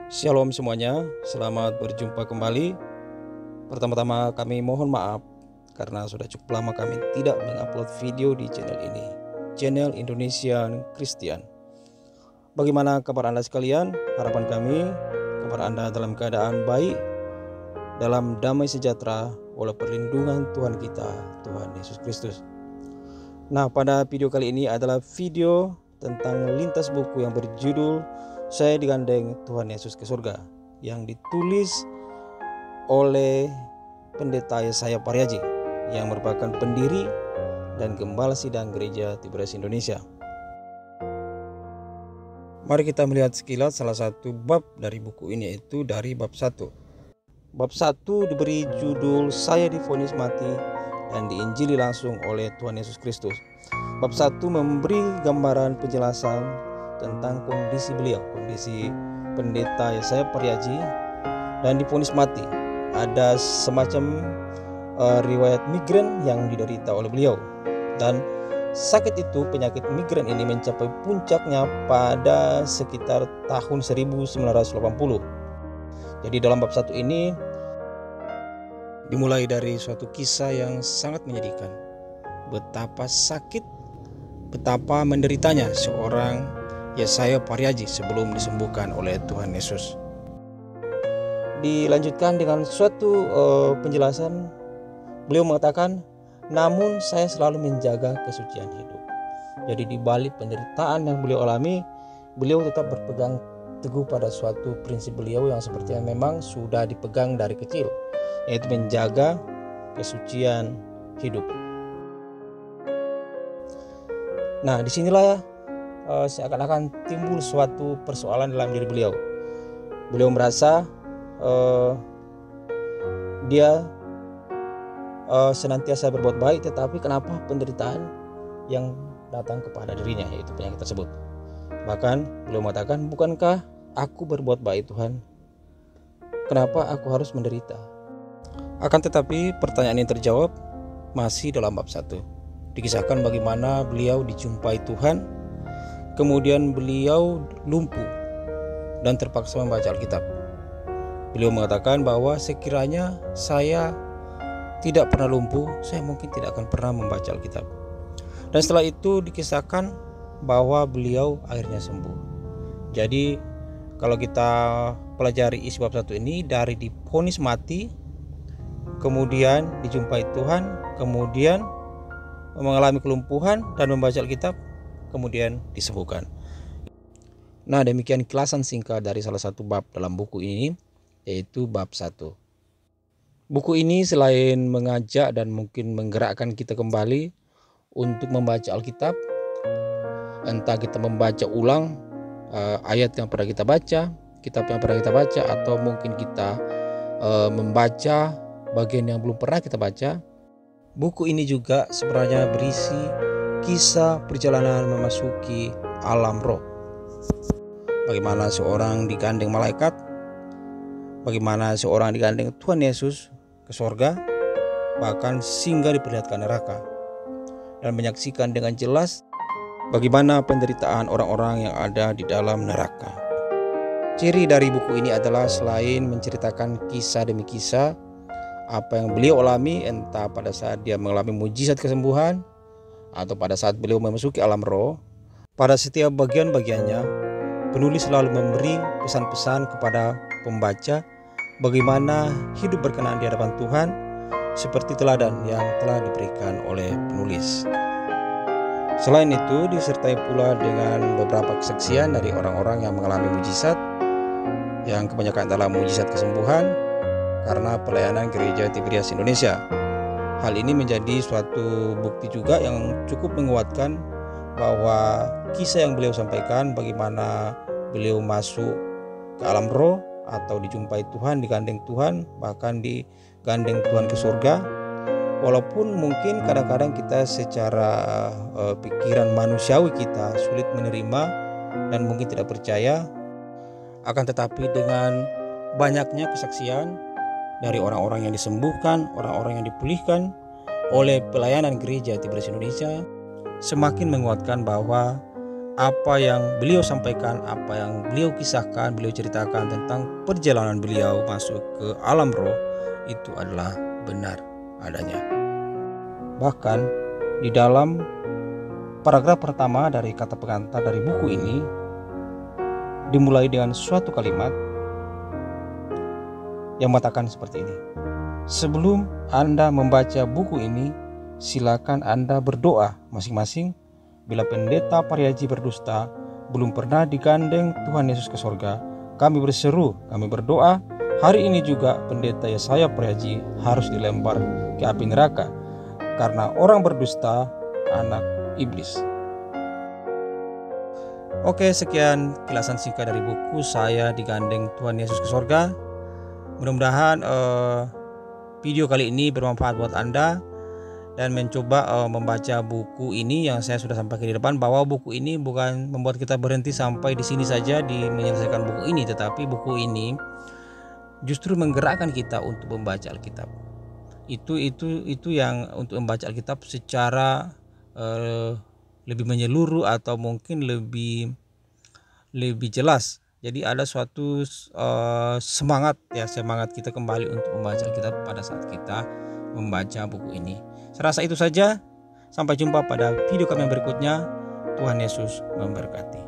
Shalom semuanya, selamat berjumpa kembali. Pertama-tama kami mohon maaf karena sudah cukup lama kami tidak mengupload video di channel ini, channel Indonesian Christian. Bagaimana kabar Anda sekalian? Harapan kami kabar Anda dalam keadaan baik, dalam damai sejahtera oleh perlindungan Tuhan kita, Tuhan Yesus Kristus. Nah, pada video kali ini adalah video tentang lintas buku yang berjudul Saya Digandeng Tuhan Yesus ke Surga, yang ditulis oleh Pendeta Yesaya Pariaji yang merupakan pendiri dan gembala sidang gereja Tiberias Indonesia. Mari kita melihat sekilas salah satu bab dari buku ini, yaitu dari bab 1. Bab 1 diberi judul Saya Divonis Mati dan diinjili langsung oleh Tuhan Yesus Kristus. Bab 1 memberi gambaran penjelasan tentang kondisi beliau, kondisi Pendeta Yesaya Pariaji, dan divonis mati. Ada semacam riwayat migren yang diderita oleh beliau, dan sakit itu, penyakit migren ini mencapai puncaknya pada sekitar tahun 1980. Jadi dalam bab 1 ini dimulai dari suatu kisah yang sangat menyedihkan. Betapa sakit, betapa menderitanya seorang Yesaya Pariaji sebelum disembuhkan oleh Tuhan Yesus. Dilanjutkan dengan suatu penjelasan. Beliau mengatakan, namun saya selalu menjaga kesucian hidup. Jadi di balik penderitaan yang beliau alami, beliau tetap berpegang teguh pada suatu prinsip beliau yang sepertinya memang sudah dipegang dari kecil, yaitu menjaga kesucian hidup. Nah, disinilah seakan-akan timbul suatu persoalan dalam diri beliau. Beliau merasa dia senantiasa berbuat baik, tetapi kenapa penderitaan yang datang kepada dirinya, yaitu penyakit tersebut. Bahkan beliau mengatakan, bukankah aku berbuat baik Tuhan? Kenapa aku harus menderita? Akan tetapi pertanyaan ini terjawab masih dalam bab 1. Dikisahkan bagaimana beliau dijumpai Tuhan, kemudian beliau lumpuh dan terpaksa membaca Alkitab. Beliau mengatakan bahwa sekiranya saya tidak pernah lumpuh, saya mungkin tidak akan pernah membaca Alkitab. Dan setelah itu dikisahkan bahwa beliau akhirnya sembuh. Jadi kalau kita pelajari isi bab 1 ini, dari divonis mati, kemudian dijumpai Tuhan, kemudian mengalami kelumpuhan dan membaca Alkitab, kemudian disembuhkan. Nah, demikian kilasan singkat dari salah satu bab dalam buku ini, yaitu bab 1. Buku ini selain mengajak dan mungkin menggerakkan kita kembali untuk membaca Alkitab, entah kita membaca ulang ayat yang pernah kita baca, kitab yang pernah kita baca, atau mungkin kita membaca bagian yang belum pernah kita baca. Buku ini juga sebenarnya berisi kisah perjalanan memasuki alam roh. Bagaimana seorang digandeng malaikat, bagaimana seorang digandeng Tuhan Yesus ke sorga, bahkan singgah diperlihatkan neraka, dan menyaksikan dengan jelas bagaimana penderitaan orang-orang yang ada di dalam neraka. Ciri dari buku ini adalah selain menceritakan kisah demi kisah apa yang beliau alami, entah pada saat dia mengalami mujizat kesembuhan atau pada saat beliau memasuki alam roh, pada setiap bagian-bagiannya penulis selalu memberi pesan-pesan kepada pembaca bagaimana hidup berkenan di hadapan Tuhan, seperti teladan yang telah diberikan oleh penulis. Selain itu disertai pula dengan beberapa kesaksian dari orang-orang yang mengalami mujizat, yang kebanyakan adalah mujizat kesembuhan karena pelayanan gereja Tiberias Indonesia. Hal ini menjadi suatu bukti juga yang cukup menguatkan bahwa kisah yang beliau sampaikan, bagaimana beliau masuk ke alam roh atau dijumpai Tuhan, digandeng Tuhan, bahkan digandeng Tuhan ke surga. Walaupun mungkin kadang-kadang kita secara pikiran manusiawi kita sulit menerima dan mungkin tidak percaya, akan tetapi dengan banyaknya kesaksian dari orang-orang yang disembuhkan, orang-orang yang dipulihkan oleh pelayanan gereja Tiberias Indonesia, semakin menguatkan bahwa apa yang beliau sampaikan, apa yang beliau kisahkan, beliau ceritakan tentang perjalanan beliau masuk ke alam roh itu adalah benar adanya. Bahkan di dalam paragraf pertama dari kata pengantar dari buku ini dimulai dengan suatu kalimat yang mengatakan seperti ini. Sebelum Anda membaca buku ini, silakan Anda berdoa masing-masing. Bila pendeta Pariaji berdusta belum pernah digandeng Tuhan Yesus ke sorga, kami berseru, kami berdoa, hari ini juga pendeta Yesaya Pariaji harus dilempar ke api neraka, karena orang berdusta anak iblis. Oke, sekian kilasan singkat dari buku Saya Digandeng Tuhan Yesus ke Sorga. Mudah-mudahan video kali ini bermanfaat buat Anda dan mencoba membaca buku ini yang saya sudah sampaikan di depan, bahwa buku ini bukan membuat kita berhenti sampai di sini saja di menyelesaikan buku ini, tetapi buku ini justru menggerakkan kita untuk membaca Alkitab. Itu yang untuk membaca Alkitab secara lebih menyeluruh atau mungkin lebih jelas. Jadi ada suatu semangat kita kembali untuk membaca Alkitab pada saat kita membaca buku ini. Saya rasa itu saja. Sampai jumpa pada video kami yang berikutnya. Tuhan Yesus memberkati.